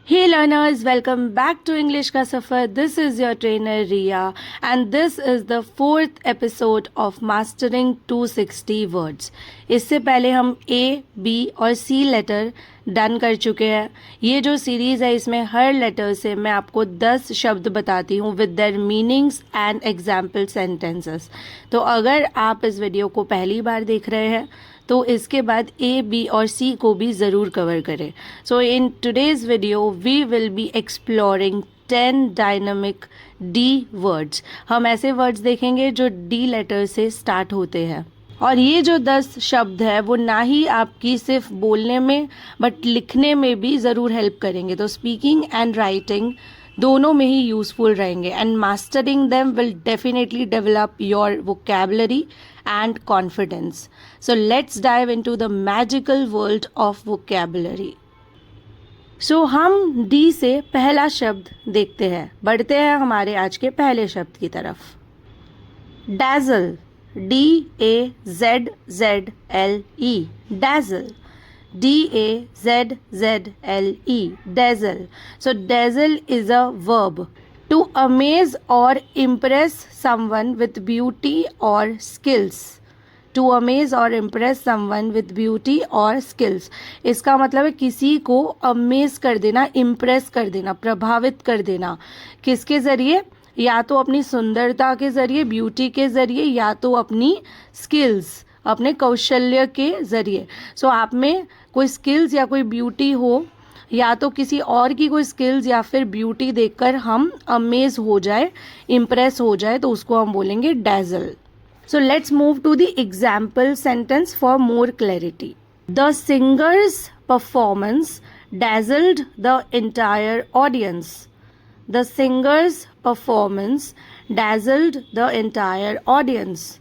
Hey learners, welcome back to English Ka Safar. This is your trainer Ria and this is the 4th episode of Mastering 260 Words. इससे पहले हम A, B और C letter done कर चुके हैं. ये जो सीरीज़ है इसमें हर लेटर से मैं आपको 10 शब्द बताती हूँ with their meanings and example sentences. तो अगर आप इस वीडियो को पहली बार देख रहे हैं तो इसके बाद ए, बी और सी को भी ज़रूर कवर करें. So in today's video we will be exploring 10 dynamic D words. हम ऐसे वर्ड्स देखेंगे जो डी लेटर से स्टार्ट होते हैं. और ये जो 10 शब्द है वो ना ही आपकी सिर्फ बोलने में बट लिखने में भी ज़रूर हेल्प करेंगे. तो स्पीकिंग एंड राइटिंग दोनों में ही यूज़फुल रहेंगे and mastering them will definitely develop your vocabulary and confidence. So let's dive into the magical world of vocabulary. So हम डी से पहला शब्द देखते हैं. बढ़ते हैं हमारे आज के पहले शब्द की तरफ. डैज़ल, D-A-Z-Z-L-E, dazzle. D-A-Z-Z-L-E, dazzle. So dazzle is a verb. To amaze or impress someone with beauty or skills. To amaze or impress someone with beauty or skills. इसका मतलब है किसी को अमेज कर देना, इम्प्रेस कर देना, प्रभावित कर देना. किसके ज़रिए? या तो अपनी सुंदरता के ज़रिए, ब्यूटी के ज़रिए, या तो अपनी स्किल्स, अपने कौशल्य के ज़रिए. सो आप में कोई स्किल्स या कोई ब्यूटी हो या तो किसी और की कोई स्किल्स या फिर ब्यूटी देखकर हम अमेज हो जाए, इम्प्रेस हो जाए, तो उसको हम बोलेंगे dazzle. So let's move to the example sentence for more clarity. The singer's performance dazzled the entire audience. The singer's performance dazzled the entire audience.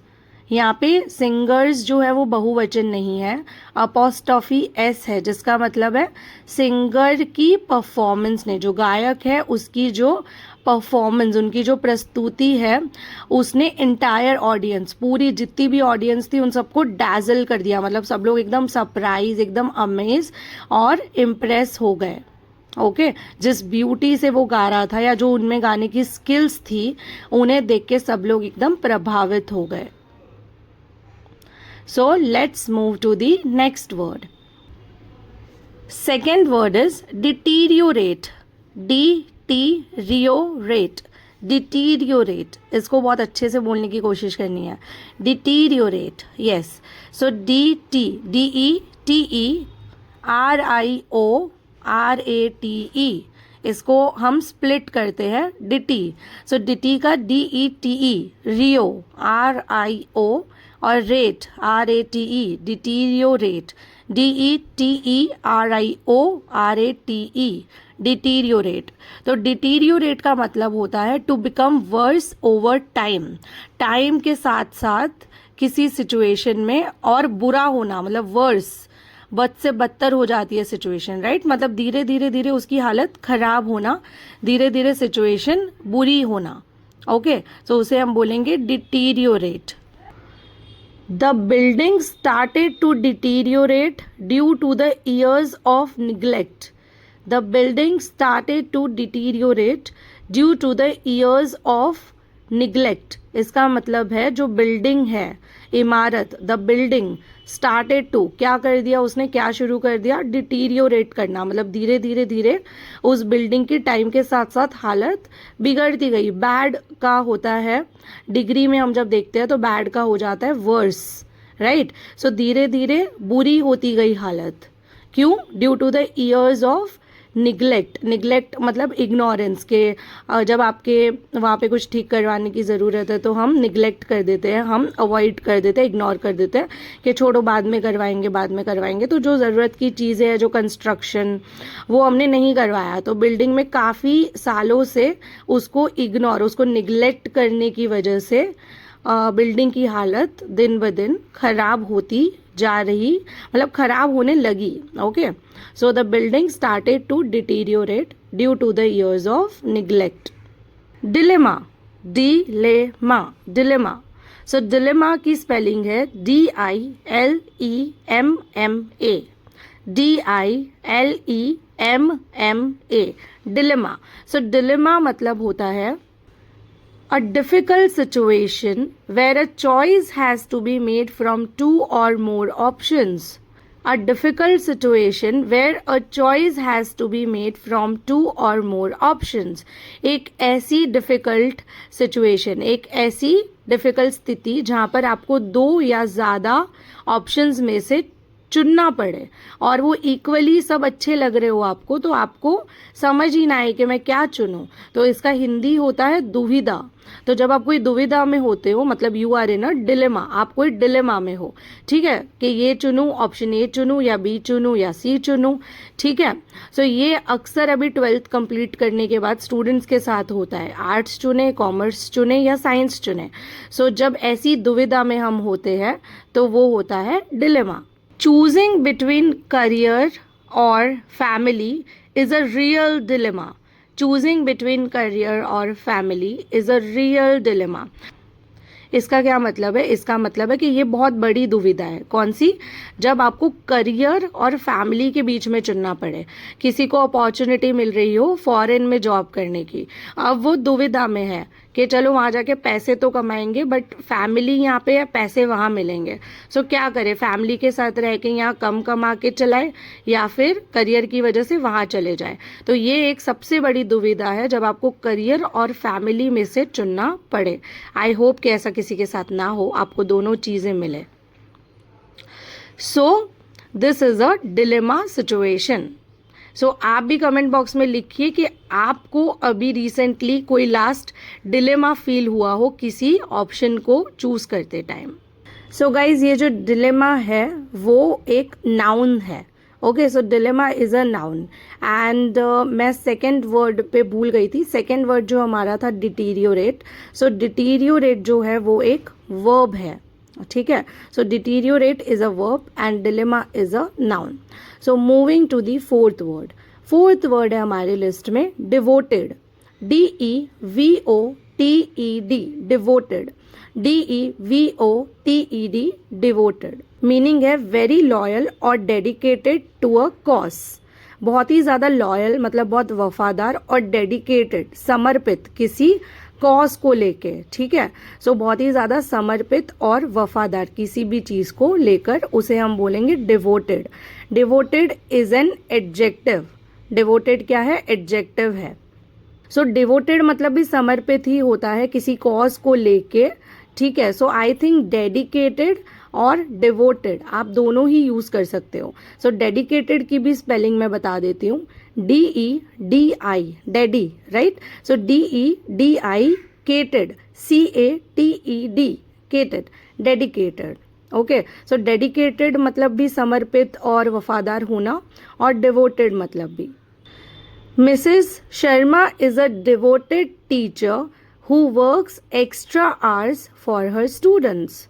यहाँ पे सिंगर्स जो है वो बहुवचन नहीं है, अपॉस्ट्रॉफी एस है, जिसका मतलब है सिंगर की परफॉर्मेंस ने, जो गायक है उसकी जो परफॉर्मेंस, उनकी जो प्रस्तुति है उसने इंटायर ऑडियंस, पूरी जितनी भी ऑडियंस थी उन सबको डैज़ल कर दिया. मतलब सब लोग एकदम सरप्राइज, एकदम अमेज और इम्प्रेस हो गए. ओके जिस ब्यूटी से वो गा रहा था या जो उनमें गाने की स्किल्स थी उन्हें देख के सब लोग एकदम प्रभावित हो गए. So let's move to the next word. Second word is deteriorate. Deteriorate, deteriorate. इसको बहुत अच्छे से बोलने की कोशिश करनी है. Deteriorate, yes. सो DTDETERIORATE, इसको हम स्प्लिट करते हैं डिटी. सो डिटी का DETE, रियो, RIO, और rate, RATE, deteriorate. DETERIORATE, deteriorate. तो डिटीरियोरेट का मतलब होता है to become worse over time. Time के साथ साथ किसी सिचुएशन में और बुरा होना, मतलब वर्स, बद से बदतर हो जाती है सिचुएशन, राइट. मतलब धीरे धीरे धीरे उसकी हालत खराब होना, धीरे धीरे सिचुएशन बुरी होना. ओके सो उसे हम बोलेंगे deteriorate. The building started to deteriorate due to the years of neglect. The building started to deteriorate due to the years of neglect. इसका मतलब है जो बिल्डिंग है, इमारत, द बिल्डिंग स्टार्टेड टू, क्या कर दिया उसने, क्या शुरू कर दिया, डिटीरियोरेट करना. मतलब धीरे धीरे धीरे उस बिल्डिंग की टाइम के साथ साथ हालत बिगड़ती गई. बैड का होता है, डिग्री में हम जब देखते हैं तो बैड का हो जाता है वर्स, राइट. सो धीरे धीरे बुरी होती गई हालत. क्यों? Due to the years of neglect. Neglect मतलब इग्नोरेंस के, जब आपके वहाँ पे कुछ ठीक करवाने की ज़रूरत है तो हम निगलेक्ट कर देते हैं, हम अवॉइड कर देते हैं, इग्नोर कर देते हैं कि छोड़ो बाद में करवाएंगे, बाद में करवाएंगे. तो जो ज़रूरत की चीज़ें हैं, जो कंस्ट्रक्शन, वो हमने नहीं करवाया. तो बिल्डिंग में काफ़ी सालों से उसको इग्नोर, उसको निगलेक्ट करने की वजह से बिल्डिंग की हालत दिन ब दिन खराब होती जा रही, मतलब खराब होने लगी. Okay so the building started to deteriorate due to the years of neglect. Dilemma, dilemma, dilemma. So dilemma की स्पेलिंग है DILEMMA. DILEMMA. MMA, dilemma. So dilemma मतलब होता है a difficult situation where a choice has to be made from two or more options. A difficult situation where a choice has to be made from two or more options. एक ऐसी difficult situation, एक ऐसी difficult स्थिति जहाँ पर आपको दो या ज़्यादा options में से चुनना पड़े और वो इक्वली सब अच्छे लग रहे हो आपको, तो आपको समझ ही ना आए कि मैं क्या चुनूं. तो इसका हिंदी होता है दुविधा. तो जब आप कोई दुविधा में होते हो, मतलब you are in a dilemma, आप कोई डिलेमा में हो, ठीक है, कि ये चुनूं, ऑप्शन ए चुनूं या बी चुनूं या सी चुनूं, ठीक है. सो ये अक्सर अभी 12th कंप्लीट करने के बाद स्टूडेंट्स के साथ होता है. आर्ट्स चुने, कॉमर्स चुने या साइंस चुने. सो जब ऐसी दुविधा में हम होते हैं तो वो होता है dilemma. Choosing between career or family is a real dilemma. Choosing between career or family is a real dilemma. इसका क्या मतलब है? इसका मतलब है कि ये बहुत बड़ी दुविधा है. कौन सी? जब आपको करियर और फैमिली के बीच में चुनना पड़े. किसी को अपॉर्चुनिटी मिल रही हो फॉरेन में जॉब करने की, अब वो दुविधा में है कि चलो वहाँ जाके पैसे तो कमाएंगे बट फैमिली यहाँ पे है, पैसे वहाँ मिलेंगे. सो क्या करे? फैमिली के साथ रह के यहाँ कम कमा के चलाए या फिर करियर की वजह से वहाँ चले जाए. तो ये एक सबसे बड़ी दुविधा है जब आपको करियर और फैमिली में से चुनना पड़े. आई होप कि ऐसा किसी के साथ ना हो, आपको दोनों चीज़ें मिले. So this is a dilemma situation. So आप भी कमेंट बॉक्स में लिखिए कि आपको अभी रिसेंटली कोई लास्ट डिलेमा फील हुआ हो किसी ऑप्शन को चूज करते टाइम. सो गाइज, ये जो डिलेमा है वो एक नाउन है. Okay, so dilemma is a noun. And मैं सेकेंड वर्ड पे भूल गई थी. सेकेंड वर्ड जो हमारा था डिटीरियोरेट. सो डिटीरियोरेट जो है वो एक वर्ब है, ठीक है. So deteriorate is a verb and dilemma is a noun. So moving to the fourth word. Fourth word है हमारी लिस्ट में devoted. DEVOTED, devoted. DEVOTED, devoted. Meaning है वेरी लॉयल और डेडिकेटेड टू अ कॉज. बहुत ही ज़्यादा loyal मतलब बहुत वफादार, और डेडिकेटेड समर्पित किसी कॉज को लेके, ठीक है. सो बहुत ही ज़्यादा समर्पित और वफादार किसी भी चीज़ को लेकर, उसे हम बोलेंगे devoted. Devoted is an adjective. Devoted क्या है? एडजेक्टिव है. सो डिवोटेड मतलब भी समर्पित ही होता है किसी कॉज को लेके, ठीक है. सो आई थिंक डेडिकेटेड और डिवोटेड आप दोनों ही यूज कर सकते हो. सो डेडिकेटेड की भी स्पेलिंग मैं बता देती हूँ. DEDI, daddy, right. So DEDI cated, CATED, cated, dedicated. Okay, so dedicated मतलब भी समर्पित और वफादार होना, और डिवोटेड मतलब भी. Mrs Sharma is a devoted teacher who works extra hours for her students.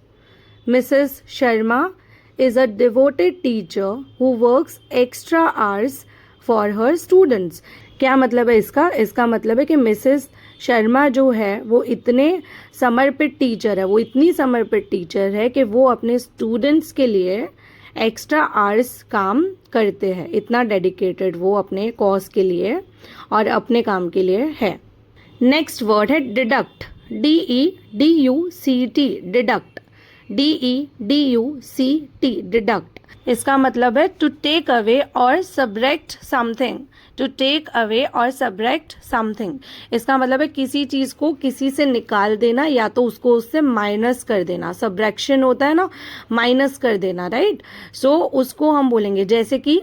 Mrs. Sharma is a devoted teacher who works extra hours for her students. क्या मतलब है इसका? इसका मतलब है कि मिसेस शर्मा जो है वो इतने समर्पित टीचर है, वो इतनी समर्पित टीचर है कि वो अपने स्टूडेंट्स के लिए एक्स्ट्रा आवर्स काम करते हैं. इतना डेडिकेटेड वो अपने कॉज के लिए और अपने काम के लिए है. नेक्स्ट वर्ड है deduct. DEDUCT, deduct. DEDUCT, deduct. इसका मतलब है to take away or subtract something. To take away or subtract something. इसका मतलब है किसी चीज़ को किसी से निकाल देना या तो उसको उससे माइनस कर देना. सबट्रैक्शन होता है ना, माइनस कर देना, राइट. सो उसको हम बोलेंगे जैसे कि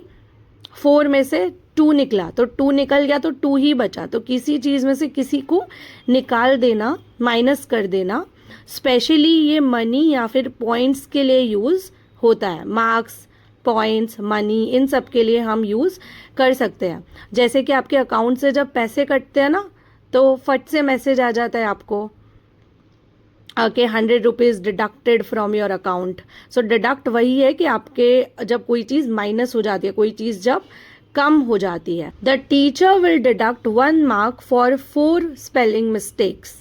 4 में से 2 निकला तो 2 निकल गया तो 2 ही बचा. तो किसी चीज़ में से किसी को निकाल देना, माइनस कर देना. स्पेशली ये मनी या फिर पॉइंट्स के लिए यूज़ होता है. मार्क्स, पॉइंट्स, मनी, इन सब के लिए हम यूज़ कर सकते हैं. जैसे कि आपके अकाउंट से जब पैसे कटते हैं ना, तो फट से मैसेज आ जाता है आपको कि 100 rupees deducted from your account. So deduct वही है कि आपके जब कोई चीज़ माइनस हो जाती है, कोई चीज़ जब कम हो जाती है. The teacher will deduct 1 mark for 4 spelling mistakes.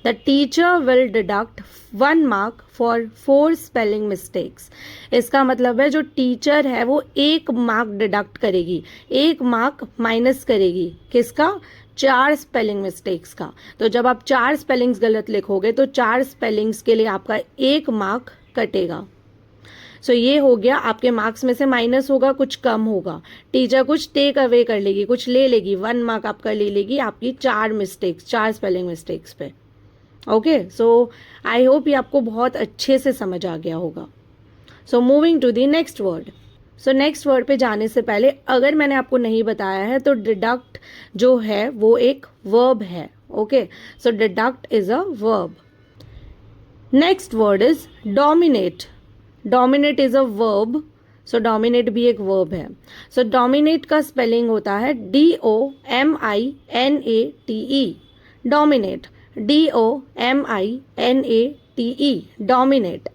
The teacher will deduct 1 mark for 4 spelling mistakes. इसका मतलब है जो टीचर है वो 1 मार्क डिडक्ट करेगी, 1 मार्क माइनस करेगी, किसका? 4 स्पेलिंग मिस्टेक्स का। तो जब आप 4 स्पेलिंग्स गलत लिखोगे तो 4 स्पेलिंग्स के लिए आपका 1 मार्क कटेगा। सो ये हो गया, आपके मार्क्स में से माइनस होगा, कुछ कम होगा, टीचर कुछ टेक अवे कर लेगी, कुछ ले लेगी, 1 मार्क आपका ले लेगी आपकी 4 मिस्टेक्स, 4 स्पेलिंग मिस्टेक्स पे। ओके, सो आई होप ये आपको बहुत अच्छे से समझ आ गया होगा। So moving to the next word. So next word पे जाने से पहले अगर मैंने आपको नहीं बताया है तो डिडक्ट जो है वो एक वर्ब है। Okay, so deduct is a verb. Next word is dominate. Dominate is a verb, so dominate भी एक वर्ब है। सो डोमिनेट का स्पेलिंग होता है DOMINATE, dominate, DOMINATE, dominate.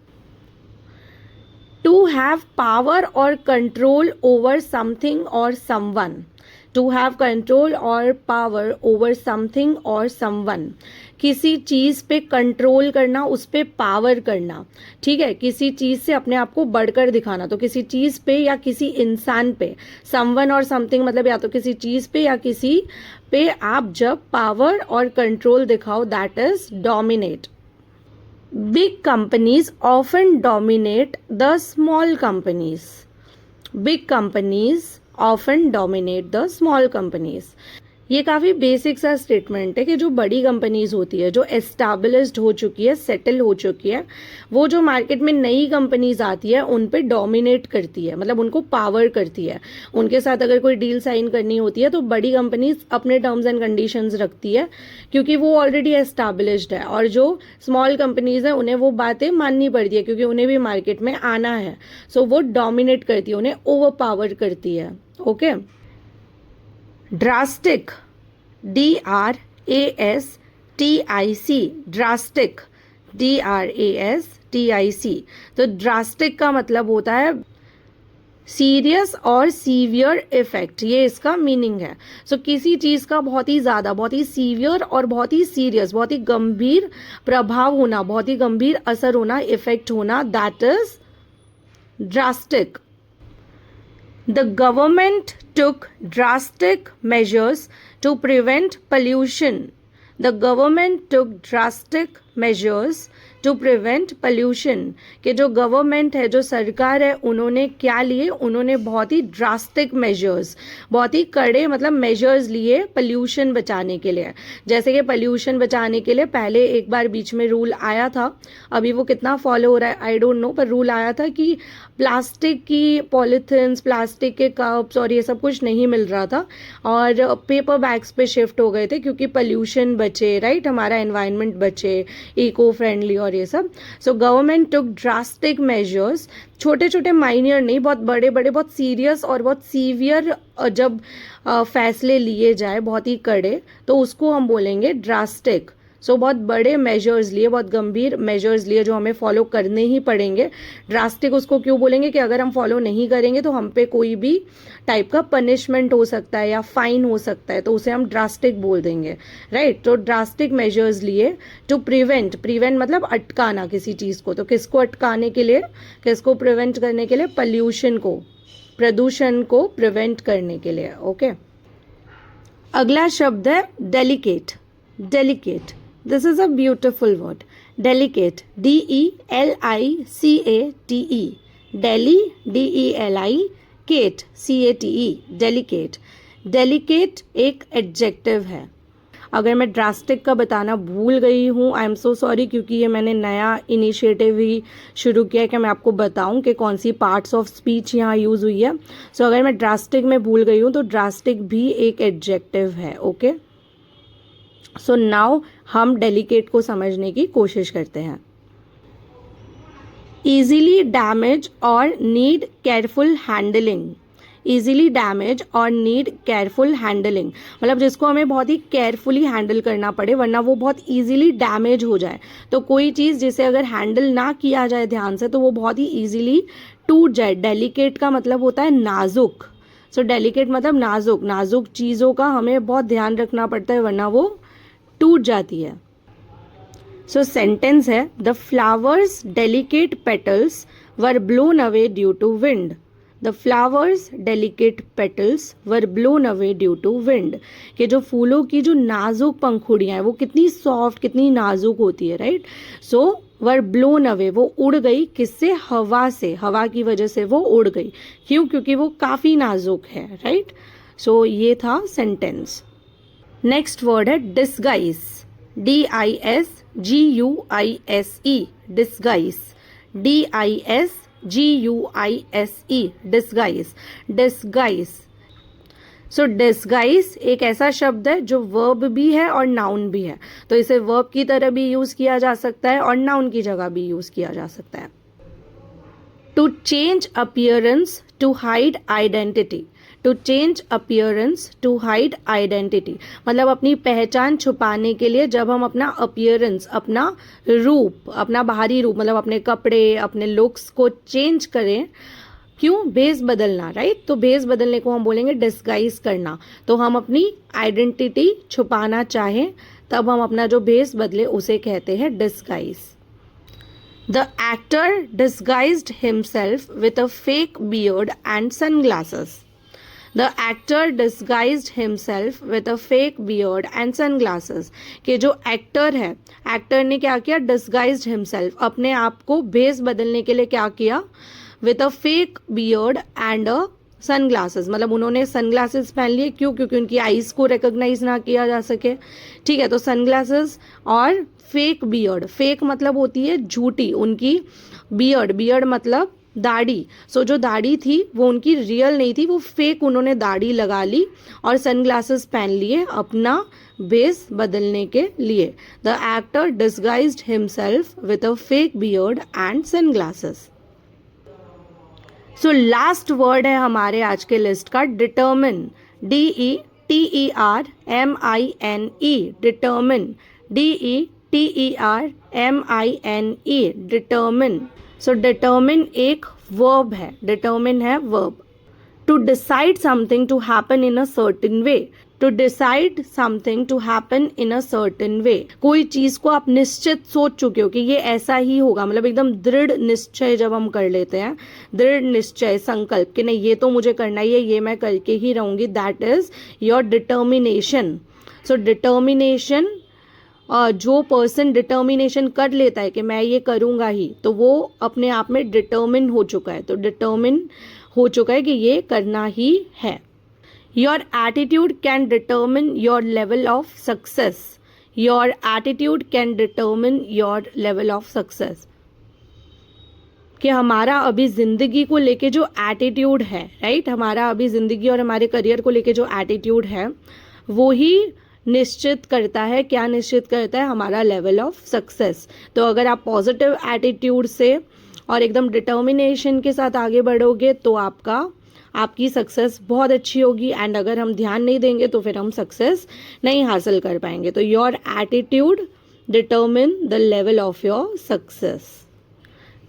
To have power or control over something or someone, to have control or power over something or someone, किसी चीज़ पे control करना, उस पे पावर करना, ठीक है, किसी चीज़ से अपने आप को बढ़कर दिखाना, तो किसी चीज़ पे या किसी इंसान पे, समवन और समथिंग मतलब या तो किसी चीज़ पे या किसी पे आप जब पावर और कंट्रोल दिखाओ, that is dominate. Big companies often dominate the small companies. Big companies often dominate the small companies. ये काफ़ी बेसिक सा स्टेटमेंट है कि जो बड़ी कंपनीज होती है, जो एस्टैब्लिश्ड हो चुकी है, सेटल हो चुकी है, वो जो मार्केट में नई कंपनीज आती है उन पे डोमिनेट करती है, मतलब उनको पावर करती है। उनके साथ अगर कोई डील साइन करनी होती है तो बड़ी कंपनीज अपने टर्म्स एंड कंडीशंस रखती है क्योंकि वो ऑलरेडी एस्टैब्लिश्ड है, और जो स्मॉल कंपनीज हैं उन्हें वो बातें माननी पड़ती है क्योंकि उन्हें भी मार्केट में आना है। सो वो डोमिनेट करती है, उन्हें ओवर पावर करती है। Okay, drastic, DRASTIC, drastic, DRASTIC। तो ड्रास्टिक का मतलब होता है सीरियस और सीवियर इफेक्ट, ये इसका मीनिंग है। सो किसी चीज़ का बहुत ही ज़्यादा, बहुत ही सीवियर और बहुत ही सीरियस, बहुत ही गंभीर प्रभाव होना, बहुत ही गंभीर असर होना, इफेक्ट होना, that is drastic. The government took drastic measures to prevent pollution. The government took drastic measures to prevent pollution. कि जो गवर्नमेंट है, जो सरकार है, उन्होंने क्या लिए? उन्होंने बहुत ही ड्रास्टिक मेजर्स, बहुत ही कड़े मतलब मेजर्स लिए पोल्यूशन बचाने के लिए। जैसे कि पोल्यूशन बचाने के लिए पहले एक बार बीच में रूल आया था, अभी वो कितना फॉलो हो रहा है आई डोंट नो, पर रूल आया था कि प्लास्टिक की पॉलीथिन्स, प्लास्टिक के कप्स और ये सब कुछ नहीं मिल रहा था और पेपर बैग्स पे शिफ्ट हो गए थे क्योंकि पोल्यूशन बचे, राइट, हमारा एनवायरनमेंट बचे, इको फ्रेंडली और ये सब। सो गवर्नमेंट टुक ड्रास्टिक मेजर्स, छोटे छोटे माइनर नहीं, बहुत बड़े बड़े, बहुत सीरियस और बहुत सीवियर जब फैसले लिए जाए, बहुत ही कड़े, तो उसको हम बोलेंगे ड्रास्टिक। सो बहुत बड़े मेजर्स लिए, बहुत गंभीर मेजर्स लिए जो हमें फॉलो करने ही पड़ेंगे। ड्रास्टिक उसको क्यों बोलेंगे कि अगर हम फॉलो नहीं करेंगे तो हम पे कोई भी टाइप का पनिशमेंट हो सकता है या फाइन हो सकता है, तो उसे हम ड्रास्टिक बोल देंगे, राइट। तो ड्रास्टिक मेजर्स लिए टू प्रिवेंट, प्रिवेंट मतलब अटकाना किसी चीज़ को, तो किसको अटकाने के लिए, किसको प्रिवेंट करने के लिए? पॉल्यूशन को, प्रदूषण को प्रिवेंट करने के लिए। ओके, अगला शब्द है delicate. Delicate, this is a beautiful word, delicate, DELICATE, Delhi, DELICATE, CATE, delicate। delicate एक एडजेक्टिव है। अगर मैं ड्रास्टिक का बताना भूल गई हूँ, आई एम सो सॉरी, क्योंकि ये मैंने नया इनिशिएटिव ही शुरू किया है कि मैं आपको बताऊँ कि कौन सी पार्ट्स ऑफ स्पीच यहाँ यूज़ हुई है। सो अगर मैं ड्रास्टिक में भूल गई हूँ तो ड्रास्टिक भी एक एडजेक्टिव है। ओके, सो नाउ हम डेलिकेट को समझने की कोशिश करते हैं। ईजिली डैमेज और need careful handling. Easily damage और नीड केयरफुल हैंडलिंग मतलब जिसको हमें बहुत ही केयरफुली हैंडल करना पड़े वरना वो बहुत ईजिली डैमेज हो जाए। तो कोई चीज़ जिसे अगर हैंडल ना किया जाए ध्यान से तो वो बहुत ही ईजिली टूट जाए। डेलिकेट का मतलब होता है नाजुक। सो डेलिकेट मतलब नाजुक, नाजुक चीज़ों का हमें बहुत ध्यान रखना पड़ता है वरना वो टूट जाती है। सो सेंटेंस है the flowers delicate petals were blown away due to wind. The flowers delicate petals were blown away due to wind. कि जो फूलों की जो नाजुक पंखुड़ियाँ हैं वो कितनी सॉफ्ट कितनी नाजुक होती है, राइट. सो वर ब्लोन अवे, वो उड़ गई किससे, हवा से. हवा की वजह से वो उड़ गई. क्यों, क्योंकि वो काफ़ी नाजुक है, राइट. सो ये था सेंटेंस. नेक्स्ट वर्ड है disguise. DISGUISE. Disguise. DISGUISE. Disguise. Disguise. So disguise एक ऐसा शब्द है जो वर्ब भी है और नाउन भी है. तो इसे वर्ब की तरह भी यूज किया जा सकता है और नाउन की जगह भी यूज किया जा सकता है. To change appearance to hide identity. To change appearance to hide identity मतलब अपनी पहचान छुपाने के लिए जब हम अपना अपीयरेंस, अपना रूप, अपना बाहरी रूप मतलब अपने कपड़े, अपने लुक्स को चेंज करें. क्यों, भेस बदलना, राइट. तो भेस बदलने को हम बोलेंगे डिस्गाइज करना. तो हम अपनी आइडेंटिटी छुपाना चाहें तब हम अपना जो भेस बदले उसे कहते हैं disguise. The actor disguised himself with a fake beard and sunglasses. The actor disguised himself with a fake beard and sunglasses. कि जो एक्टर है, एक्टर ने क्या किया, disguised himself, अपने आप को भेस बदलने के लिए क्या किया, with a fake beard and a sunglasses. मतलब उन्होंने सनग्लासेस पहन लिए. क्यों, क्योंकि उनकी आईज को रिकॉग्नाइज ना किया जा सके. ठीक है, तो सनग्लासेस और फेक बियर्ड. फेक मतलब होती है झूठी, उनकी बियर्ड, बियर्ड मतलब दाढ़ी. सो जो दाढ़ी थी वो उनकी रियल नहीं थी, वो फेक उन्होंने दाढ़ी लगा ली और सनग्लासेस पहन लिए अपना भेस बदलने के लिए. The actor disguised himself with a fake beard and sunglasses. So last word है हमारे आज के लिस्ट का determine. DETERMINE. Determine. DETERMINE. Determine. So determine एक वर्ब है. डिटर्मिन है verb. To decide something to happen in a certain way. To decide something to happen in a certain way. कोई चीज को आप निश्चित सोच चुके हो कि ये ऐसा ही होगा, मतलब एकदम दृढ़ निश्चय जब हम कर लेते हैं, दृढ़ निश्चय, संकल्प कि नहीं ये तो मुझे करना ही है, ये मैं करके ही रहूंगी, that is your determination. So determination, जो पर्सन डिटर्मिनेशन कर लेता है कि मैं ये करूँगा ही, तो वो अपने आप में डिटर्मिन हो चुका है. तो डिटर्मिन हो चुका है कि ये करना ही है. Your attitude can determine your level of success. Your attitude can determine your level of success. कि हमारा अभी ज़िंदगी को लेके जो एटीट्यूड है, राइट, हमारा अभी ज़िंदगी और हमारे करियर को लेके जो एटीट्यूड है वो ही निश्चित करता है, क्या निश्चित करता है, हमारा लेवल ऑफ सक्सेस. तो अगर आप पॉजिटिव एटीट्यूड से और एकदम डिटर्मिनेशन के साथ आगे बढ़ोगे तो आपकी सक्सेस बहुत अच्छी होगी. एंड अगर हम ध्यान नहीं देंगे तो फिर हम सक्सेस नहीं हासिल कर पाएंगे. तो your attitude determine the level of your success.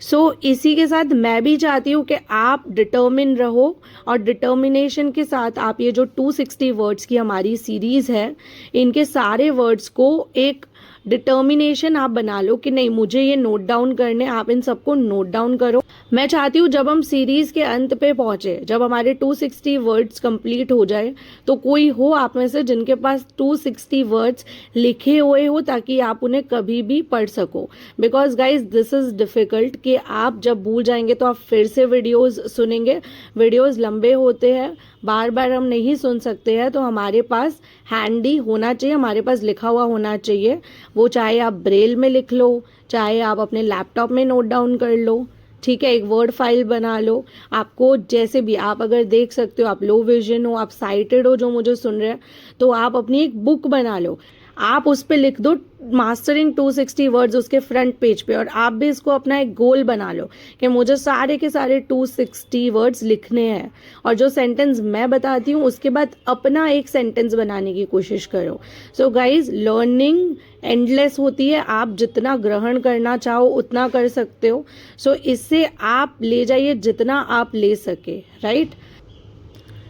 So इसी के साथ मैं भी चाहती हूँ कि आप डिटर्मिन रहो और डिटर्मिनेशन के साथ आप ये जो 260 वर्ड्स की हमारी सीरीज़ है, इनके सारे वर्ड्स को एक डिटर्मिनेशन आप बना लो कि नहीं मुझे ये नोट डाउन करने. आप इन सबको नोट डाउन करो. मैं चाहती हूँ जब हम सीरीज़ के अंत पे पहुँचे, जब हमारे 260 वर्ड्स कंप्लीट हो जाए, तो कोई हो आप में से जिनके पास 260 वर्ड्स लिखे हुए हो ताकि आप उन्हें कभी भी पढ़ सको. Because guys this is difficult कि आप जब भूल जाएंगे तो आप फिर से वीडियोज़ सुनेंगे. वीडियोज़ लंबे होते हैं, बार बार हम नहीं सुन सकते हैं. तो हमारे पास हैंडी होना चाहिए, हमारे पास लिखा हुआ होना चाहिए. वो चाहे आप ब्रेल में लिख लो, चाहे आप अपने लैपटॉप में नोट डाउन कर लो. ठीक है, एक वर्ड फाइल बना लो. आपको जैसे भी, आप अगर देख सकते हो, आप लो विजन हो, आप साइटेड हो जो मुझे सुन रहे हैं, तो आप अपनी एक बुक बना लो. आप उस पर लिख दो मास्टरिंग 260 वर्ड्स उसके फ्रंट पेज पे. और आप भी इसको अपना एक गोल बना लो कि मुझे सारे के सारे 260 वर्ड्स लिखने हैं. और जो सेंटेंस मैं बताती हूँ उसके बाद अपना एक सेंटेंस बनाने की कोशिश करो. सो गाइज, लर्निंग एंडलेस होती है. आप जितना ग्रहण करना चाहो उतना कर सकते हो. सो इससे आप ले जाइए जितना आप ले सके, right.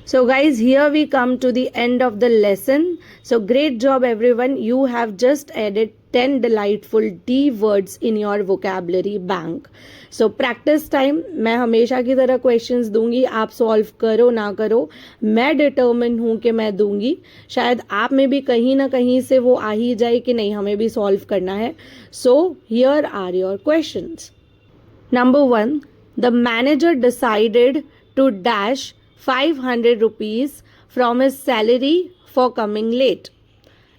So guys, here we come to the end of the lesson. So great job everyone. You have just added 10 delightful D words in your vocabulary bank. So practice time, मैं हमेशा की तरह क्वेश्चंस दूंगी, आप solve करो ना करो, मैं डिटर्मिन हूँ कि मैं दूंगी. शायद आप में भी कहीं ना कहीं से वो आ ही जाए कि नहीं हमें भी सॉल्व करना है. So here are your questions. Number 1, the manager decided to dash 500 rupees from his salary for coming late.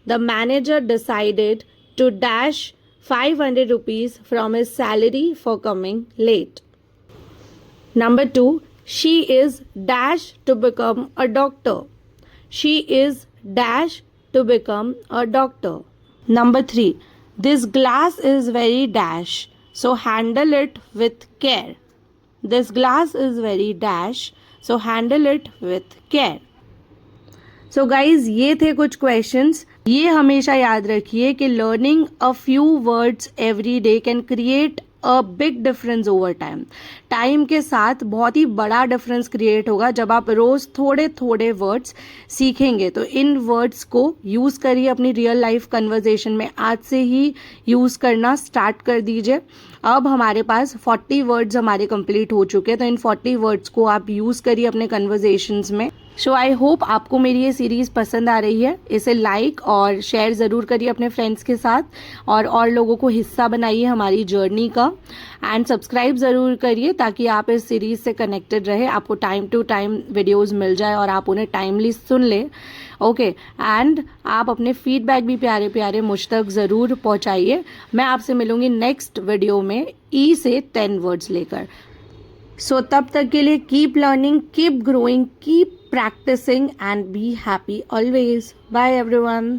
The manager decided to dash 500 rupees from his salary for coming late. Number 2, she is dash to become a doctor. She is dash to become a doctor. Number 3, this glass is very dash, so handle it with care. This glass is very dash, so handle it with care. So guys, ये थे कुछ questions. ये हमेशा याद रखिए कि learning a few words every day can create a big difference over time. Time के साथ बहुत ही बड़ा डिफरेंस क्रिएट होगा जब आप रोज थोड़े थोड़े वर्ड्स सीखेंगे. तो इन वर्ड्स को यूज़ करिए अपनी रियल लाइफ कन्वर्जेशन में. आज से ही यूज़ करना स्टार्ट कर दीजिए. अब हमारे पास 40 वर्ड्स हमारे कंप्लीट हो चुके हैं, तो इन 40 वर्ड्स को आप यूज़ करिए अपने कन्वर्जेशंस में. सो आई होप आपको मेरी ये सीरीज़ पसंद आ रही है. इसे लाइक और शेयर ज़रूर करिए अपने फ्रेंड्स के साथ और लोगों को हिस्सा बनाइए हमारी जर्नी का. एंड सब्सक्राइब ज़रूर करिए ताकि आप इस सीरीज़ से कनेक्टेड रहे, आपको टाइम टू टाइम वीडियोज़ मिल जाए और आप उन्हें टाइमली सुन लें. ओके एंड आप अपने फीडबैक भी प्यारे प्यारे मुझ तक ज़रूर पहुँचाइए. मैं आपसे मिलूँगी नेक्स्ट वीडियो में ई से 10 वर्ड्स लेकर. सो तब तक के लिए keep learning, keep growing, keep practicing and be happy always. Bye everyone.